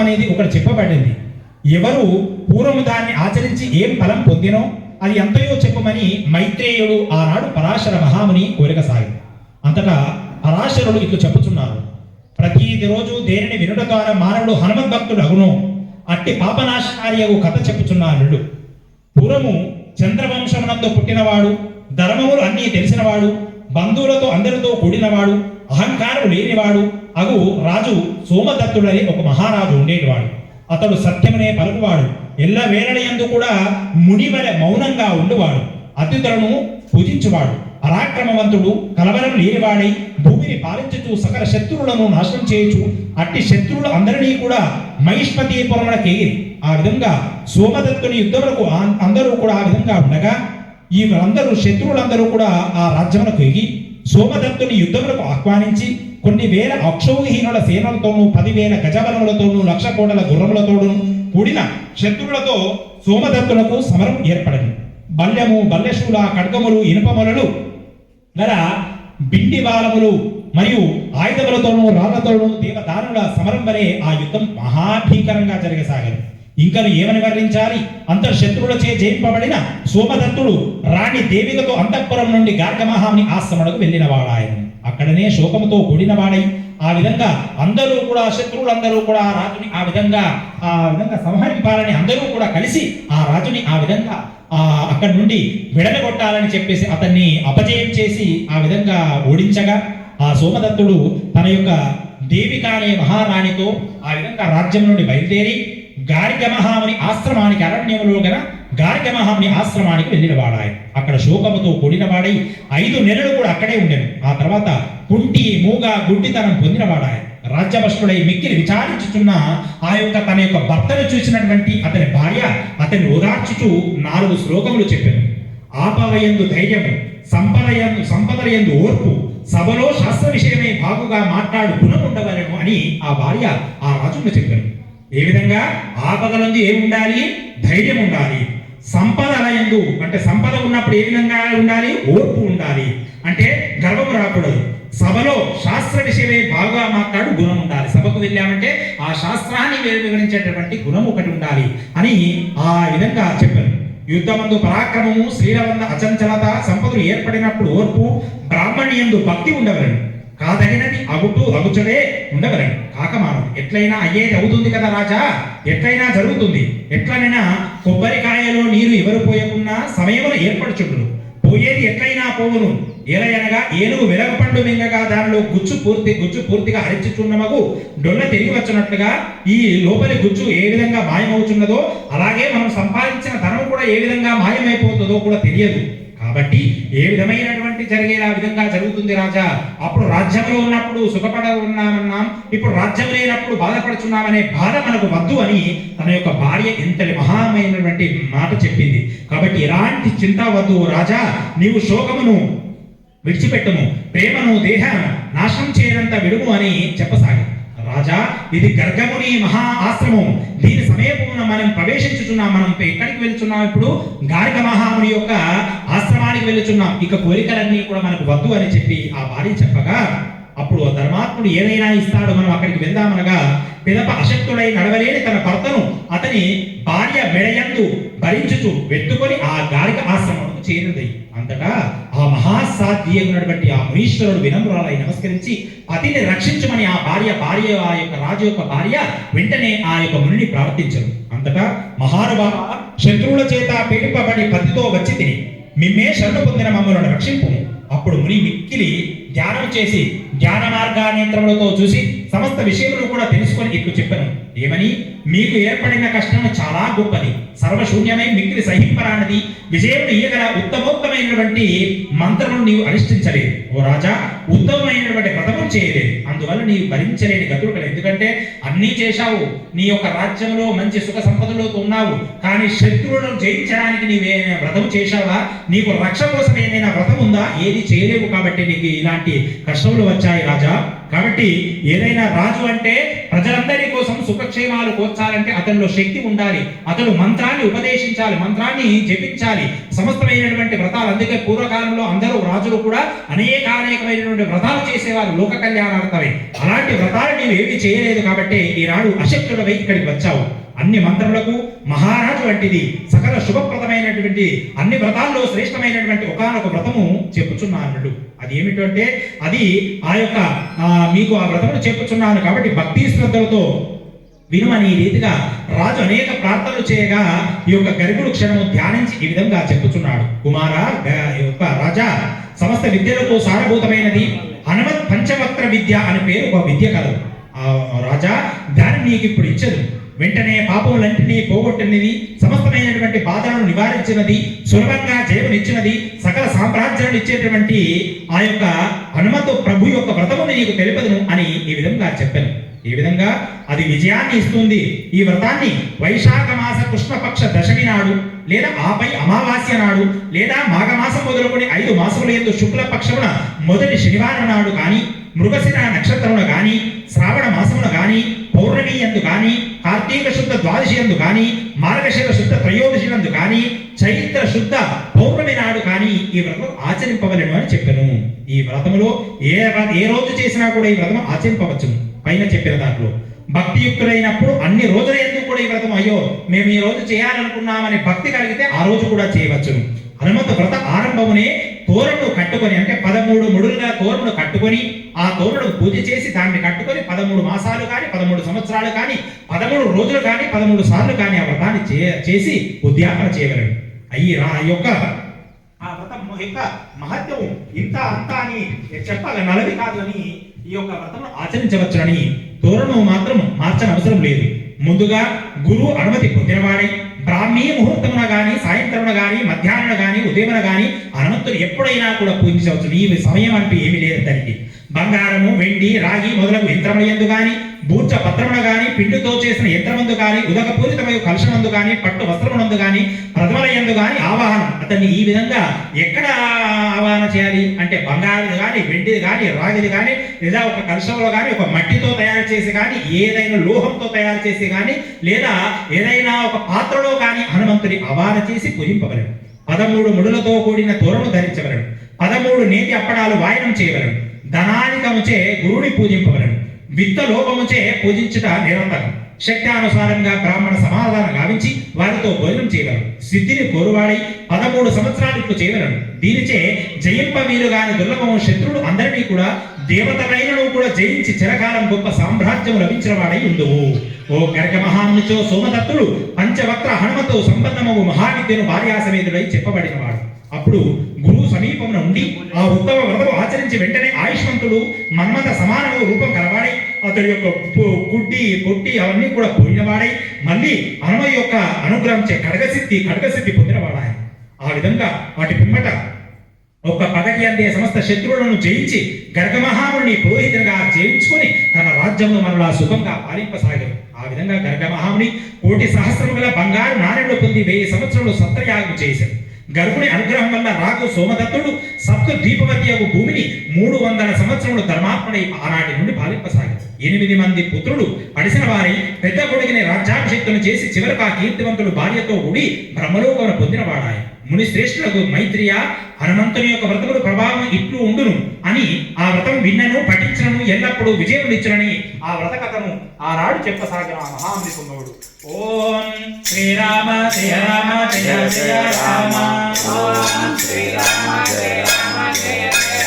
అనేది ఒకటి చెప్పబడింది. ఎవరు పూర్వము దాన్ని ఆచరించి ఏం ఫలం పొందినో అది ఎంతయో చెప్పమని మైత్రేయుడు ఆనాడు పరాశర మహాముని కోరిక సాగింది. అంతటా పరాశరుడు ఇట్లు చెప్పుచున్నారు. ప్రతిరోజు దేనిని వినుట ద్వారా మానవుడు హనుమద్భక్తుడు అగును అట్టి పాపనాశకారియగు కథ చెప్పుచున్నాడు. పూర్వము చంద్రవంశమునందు పుట్టినవాడు, ధర్మములు అన్నీ తెలిసినవాడు, బంధువులతో అందరితో కూడినవాడు, అహంకారం లేనివాడు అగు రాజు సోమదత్తుడని ఒక మహారాజు ఉండేటివాడు. అతడు సత్యమునే పలుకువాడు, ఎల్ల వేళయందు కూడా మునివలె మౌనంగా ఉండువాడు, అతిథులను పూజించువాడు, పరాక్రమవంతుడు, కలవరం లేనివాడై భూమిని పాలించుచు సకల శత్రువులను నాశనం చేయొచ్చు. అట్టి శత్రువులు అందరినీ కూడా మహిష్మతీపురమునకేగిరి. ఆ విధంగా సోమదత్తుని యుద్ధములకు అందరూ కూడా ఆ విధంగా ఉండగా ఈ అందరూ శత్రువులందరూ కూడా ఆ రాజ్యమునకు ఎగి సోమదత్తుని యుద్ధములకు ఆహ్వానించి కొన్ని వేల అక్షౌహీనుల సేనలతోనూ 10,000 గజబలములతోనూ 1,00,000 కోటల గుర్రములతోనూ కూడిన శత్రువులతో సోమదత్తులకు సమరం ఏర్పడింది. బల్యము, బల్యశూల, ఖడ్గములు, ఇనుపములలు గల బిండివాలములు మరియు ఆయుధములతోనూ రాళ్లతోనూ దేవదానుల సమరం వలె ఆ యుద్ధం మహాభీకరంగా జరగసాగారు. ఇంకను ఏమని వర్ణించాలి? అంతర్శత్రువులచే జయింపబడిన సోమదత్తుడు రాణి దేవికతో అంతఃపురం నుండి గార్గమహాముని ఆశ్రమణకు వెళ్ళిన వాడాయను. అక్కడనే శోకముతో కూడినవాడై ఆ విధంగా అందరూ కూడా శత్రువులందరూ కూడా ఆ రాజుని ఆ విధంగా సంహరింపాలని అందరూ కూడా కలిసి ఆ రాజుని ఆ విధంగా అక్కడి నుండి విడగొట్టాలని చెప్పేసి అతన్ని అపజయం చేసి ఆ విధంగా ఓడించగా ఆ సోమదత్తుడు తన యొక్క దేవిక అనే మహారాణితో ఆ విధంగా రాజ్యం నుండి బయలుదేరి గార్గమహాముని ఆశ్రమానికి అరణ్యములో గల గార్గమహాముని ఆశ్రమానికి వెళ్ళినవాడాయి. అక్కడ శోకముతో కూడినవాడై 5 నెలలు కూడా అక్కడే ఉండెను. ఆ తర్వాత కుంటి, మూగ, గుడ్డితనం పొందినవాడాయి. రాజ్యభ్రష్టుడై మిక్కిలి విచారించుచున్న ఆ యొక్క తన యొక్క భర్తను చూసినటువంటి అతని భార్య అతన్ని ఓదార్చుచు 4 శ్లోకములు చెప్పాను. ఆపవయందు ధైర్యము, సంపదలయందు ఓర్పు, సభలో శాస్త్ర విషయమే బాగుగా మాట్లాడు గుణం ఉండవలను అని ఆ భార్య ఆ రాజును చెప్పారు. ఏ విధంగా? ఆపదలందు ఏముండాలి? ధైర్యం ఉండాలి. సంపదలయందు అంటే సంపద ఉన్నప్పుడు ఏ విధంగా ఉండాలి? ఓర్పు ఉండాలి. అంటే గర్వము రాకూడదు. సభలో శాస్త్ర విషయమే బాగా మాట్లాడు గుణం ఉండాలి. సభకు వెళ్ళామంటే ఆ శాస్త్రాన్ని వివరించేటటువంటి గుణం ఒకటి ఉండాలి అని ఆ విధంగా చెప్పారు. యుద్ధమందు పరాక్రమము, శ్రీలవంద అచంచలత, సంపదలు ఏర్పడినప్పుడు ఓర్పు, బ్రాహ్మణ్యందు భక్తి ఉండవలను. కాదగినది అగుచుడే ఉండవలను. కాకమానదు. ఎట్లయినా అయ్యేది అవుతుంది కదా రాజా, ఎట్లయినా జరుగుతుంది. ఎట్లనైనా కొబ్బరికాయలో నీరు ఎవరు పోయకున్నా సమయమును ఏర్పడుచుండును. పోయేది ఎట్లయినా పోవును. ఎలయనగా ఏనుగు వెలగపండు మింగగా దానిలో గుజ్జు పూర్తిగా హరించుచున్నమగు డొల్ల తిరిగి వచ్చినట్లుగా ఈ లోపలి గుజ్జు ఏ విధంగా మాయమవుతున్నదో అలాగే మనం సంపాదించిన ధనం కూడా ఏ విధంగా మాయమైపోతుందో కూడా తెలియదు. కాబట్టి ఏ విధమైనటువంటి జరిగేలా విధంగా జరుగుతుంది రాజా. అప్పుడు రాజ్యంలో ఉన్నప్పుడు సుఖపడ ఉన్నామన్నాం, ఇప్పుడు రాజ్యం లేనప్పుడు బాధపడుచున్నామనే బాధ మనకు వద్దు అని తన యొక్క భార్య ఎంతటి మహామైనటువంటి మాట చెప్పింది. కాబట్టి ఎలాంటి చింత వద్దు రాజా, నీవు శోకమును విడిచిపెట్టుము, ప్రేమను దేహ నాశనం చేయనంత విడుము అని చెప్పసాగి. రాజా, ఇది గర్గముని మహా ఆశ్రమం. దీని సమీపమున మనం ప్రవేశించుచున్నాం. మనం ఎక్కడికి వెళ్తున్నాం? ఇప్పుడు గార్గ మహాముని యొక్క ఆశ్రమానికి వెళ్తున్నాం. ఇక కోరికలన్నీ కూడా మనకు వద్దు అని చెప్పి ఆ భార్య చెప్పగా అప్పుడు ధర్మాత్ముడు ఏదైనా ఇస్తాడు, మనం అక్కడికి వెళ్దామనగా పిదప అశక్తుడై నడవలేని తన భర్తను అతని భార్య మెడయందు భరించుచు వెతుకొని ఆ గార్గ ఆశ్రమముకు చేరినది. అంతటా ఆ మహాసాధ్యమైనటువంటి ఆ మునీశ్వరుడు వినమ్రురాలై నమస్కరించి పతిని రక్షించమని ఆ యొక్క రాజు యొక్క భార్య వెంటనే ఆ యొక్క మునిని ప్రార్థించరు. అంతటా మహానుభావ, శత్రువుల చేత పీడింపబడి పతితో వచ్చి తిని మిమ్మే శరణు పొందిన మమ్మలను రక్షింపు. అప్పుడు ముని మిక్కిలి ధ్యానం చేసి జ్ఞాన మార్గానేత్రములతో చూసి సమస్త విషయములు కూడా తెలుసుకొని ఇట్లు చెప్పాను. ఏమని? మీకు ఏర్పడిన కష్టం చాలా గొప్పది, సర్వశూన్యమై మిక్కిలి సహింపరానిది, విజయమును ఇయ్యగల ఉత్తమోత్తమైనటువంటి మంత్రమును నీవు అనుష్ఠించలేదు. ఓ రాజా, ఉత్తమమైనటువంటి వ్రతము చేయలేదు. అందువల్ల నీవు భరించలేని గతులు కలదు. ఎందుకంటే అన్నీ చేశావు, నీ యొక్క రాజ్యంలో మంచి సుఖ సంపదలతో ఉన్నావు, కానీ శత్రువులను జయించడానికి నీవేమైనా వ్రతము చేశావా? నీకు రక్ష కోసం ఏమైనా వ్రతం ఉందా? ఏది చేయలేవు. కాబట్టి నీకు ఇలాంటి కష్టములు వచ్చాయి రాజా. కాబట్టి ఏదైనా రాజు అంటే ప్రజలందరి కోసం సుఖక్షేమ యోగక్షేమాలు కోర్చాలంటే అతనిలో శక్తి ఉండాలి, అతడు మంత్రాన్ని ఉపదేశించాలి, మంత్రాన్ని జపించాలి, సమస్తమైనటువంటి వ్రతాలు. అందుకే పూర్వకాలంలో అందరూ రాజులు కూడా అనేకమైనటువంటి వ్రతాలు చేసేవారు లోక కళ్యాణార్థమై. అలాంటి వ్రతాలు నీవు ఏమీ చేయలేదు కాబట్టి ఈనాడు అశక్తుడవై ఇక్కడికి వచ్చావు. అన్ని మంత్రములకు మహారాజు వంటిది, సకల శుభప్రదమైనటువంటి అన్ని వ్రతాల్లో శ్రేష్టమైనటువంటి ఒకానొక వ్రతము చెప్పుచున్నాను. అది ఏమిటంటే అది మీకు ఆ వ్రతమును చెప్పుచున్నాను కాబట్టి భక్తి శ్రద్ధలతో వినుమని రీతిగా రాజు అనేక ప్రార్థనలు చేయగా ఈ యొక్క గర్భుడు క్షణము ధ్యానించి ఈ విధంగా చెప్పుచున్నాడు. కుమారా, రాజా, సమస్త విద్యలకు సారభూతమైనది హనుమత్ పంచవక్ర విద్య అని పేరు ఒక విద్య కలదు. రాజా, దాన్ని నీకు ఇప్పుడు ఇచ్చదు. వెంటనే పాపములన్నింటినీ పోగొట్టినది, సమస్తమైనటువంటి బాధలను నివారించినది, సులభంగా జయమునిచ్చినది, సకల సామ్రాజ్యాలను ఇచ్చేటువంటి ఆ యొక్క హనుమతు ప్రభు యొక్క వ్రతముని నీకు తెలిపదును అని ఈ విధంగా చెప్పాను. ఈ విధంగా అది విజయాన్ని ఇస్తుంది. ఈ వ్రతాన్ని వైశాఖ మాస కృష్ణపక్ష దశమి నాడు, లేదా ఆపై అమావాస్య నాడు, లేదా మాఘమాసం మొదలుకొని 5 మాసముల యందు శుక్లపక్షమున మొదటి శనివారం నాడు కానీ, మృగశిర నక్షత్రమున గాని, శ్రావణ మాసమున గాని, పౌర్ణమి యందు గాని, కార్తీక శుద్ధ ద్వాదశి యందు గాని, మార్గశిర శుద్ధ త్రయోదశి యందు గాని, చైత్ర శుద్ధ పౌర్ణమి నాడు కానీ ఈ వ్రతం ఆచరింపవలెను అని చెప్పాను. ఈ వ్రతములో ఏ రోజు చేసినా కూడా ఈ వ్రతం ఆచరింపవచ్చును. పైన చెప్పిన దాంట్లో భక్తియుక్తులైనప్పుడు అన్ని రోజుల ఎందుకు కూడా ఈ వ్రతం, అయ్యో మేము ఈ రోజు చేయాలనుకున్నామని భక్తి కలిగితే ఆ రోజు కూడా చేయవచ్చును. హనుమంతు వ్రత ఆరంభమునే తోరణను కట్టుకొని, అంటే 13 ముడులుగా తోరణను కట్టుకొని, ఆ తోరణకు పూజ చేసి దాన్ని కట్టుకొని 13 మాసాలు కానీ, 13 సంవత్సరాలు కానీ, 13 రోజులు కానీ, 13 సార్లు కానీ ఆ వ్రతాన్ని చేసి ఉద్యాపన చేయగలడు. ఆ వ్రతం యొక్క మహత్యం ఇంత అంత అని చెప్పాలి, నలవి కాదు అని ఈ యొక్క వ్రతం ఆచరించవచ్చునని తోరణం మాత్రం మార్చనవసరం లేదు. ముందుగా గురువు అనుమతి పొందినవాడై బ్రాహ్మీ ముహూర్తమున గాని, సాయంత్రమున గాని, మధ్యాహ్నం గాని, ఉదయమున గాని హనుమంతుడు ఎప్పుడైనా కూడా పూజించవచ్చు. ఈ సమయం అంటూ ఏమీ లేదు దానికి. బంగారము, వెండి, రాగి మొదలగు యంత్రముల యందు గాని, బూర్చ పత్రమున గాని, పిండితో చేసిన యంత్రమందు గాని, ఉదకపూరితమై కలుషమందు గాని, పట్టు వస్త్రమునందు గాని, ప్రథమల యందు గాని ఆవాహనం. అతన్ని ఈ విధంగా ఎక్కడ ఆవాహన చేయాలి అంటే బంగారుది కానీ, వెండిది కానీ, రాగిది కానీ, లేదా ఒక కలుషంలో కానీ, ఒక మట్టితో తయారు చేసి కానీ, ఏదైనా లోహంతో తయారు చేసి కానీ, లేదా ఏదైనా ఒక పాత్రలో కానీ హనుమంతుడి ఆవాహన చేసి పూజింపవలను. 13 ముడులతో కూడిన తోరణు ధరించవలను. 13 నేతి అప్పడాలు వాయనం చేయవలను. ధనానికముచే గురుని పూజింపవలను. విత్త లోపముచే పూజించుట నిరంతరం. శక్తానుసారంగా బ్రాహ్మణ సమాధానం గావించి వారితో భోజనం చేయవలను. సిద్ధిని కోరువాడి 13 సంవత్సరాలు ఇట్లు చేయవలను. దీనిచే జయింప వీరుగాని దుర్లభము శత్రుడు అందరినీ కూడా దేవతలైనను కూడా జయించి చిరకాలం గొప్ప సామ్రాజ్యం లభించిన వాడై ఉండువు. ఓ గర్గ మహామునిచో సోమదత్తుడు పంచవక్ర హనుమతో సంపన్నమగు మహావిద్యను భార్యాసమేతుడై చెప్పబడినవాడు. అప్పుడు గురువు సమీపమున ఉండి ఆ ఉత్తమ వ్రతము ఆచరించి వెంటనే ఆయుష్మంతుడు మన్మథ సమానము రూపం కలవాడై అతడి యొక్క గుడ్డి పొట్టి అవన్నీ కూడా పోయినవాడై మళ్ళీ హనుమ యొక్క అనుగ్రహించే ఖడ్గసిద్ధి పొందినవాడాయి. ఆ విధంగా వాటి పిమ్మట ఒక్క పగటి అందే సమస్త శత్రువులను జయించి గర్గమహాముని పురోహితునిగా చేయించుకొని తన రాజ్యంలో మనలా సుఖంగా పాలింపసాగారు. ఆ విధంగా గర్గమహాముని 1,000 సహస్రముల బంగారు నాణెలు పొంది 1000 సంవత్సరాలు సత్రయాగం చేశారు. గర్భుని అనుగ్రహం వల్ల రాజు సోమదత్తుడు సప్త ద్వీపవతి యొక్క భూమిని 300 సంవత్సరములు ధర్మాత్మడై ఆనాటి నుండి పాలింపసాగారు. 8 మంది పుత్రులు పడిసిన వారి పెద్ద కొడుకుని రాజ్యాభిషిక్తులు చేసి చివరకు ఆ కీర్తివంతుడు భార్యతో కూడి బ్రహ్మలోకమును పొందినవాడాయి. ముని శ్రేష్ఠులకు మైత్రియ హనుమంతుని యొక్క వ్రతముడు ప్రభావం ఇట్లు ఉండును అని ఆ వ్రతం విన్నను పఠించను ఎల్లప్పుడూ విజయమునిచ్చునని ఆ వ్రత కథను ఆనాడు చెప్పసాగిన ఆ మహాముని పొందవుడు. ఓం శ్రీరామ జయ రామ జయ జయ రామ. ఓం శ్రీరామ జయ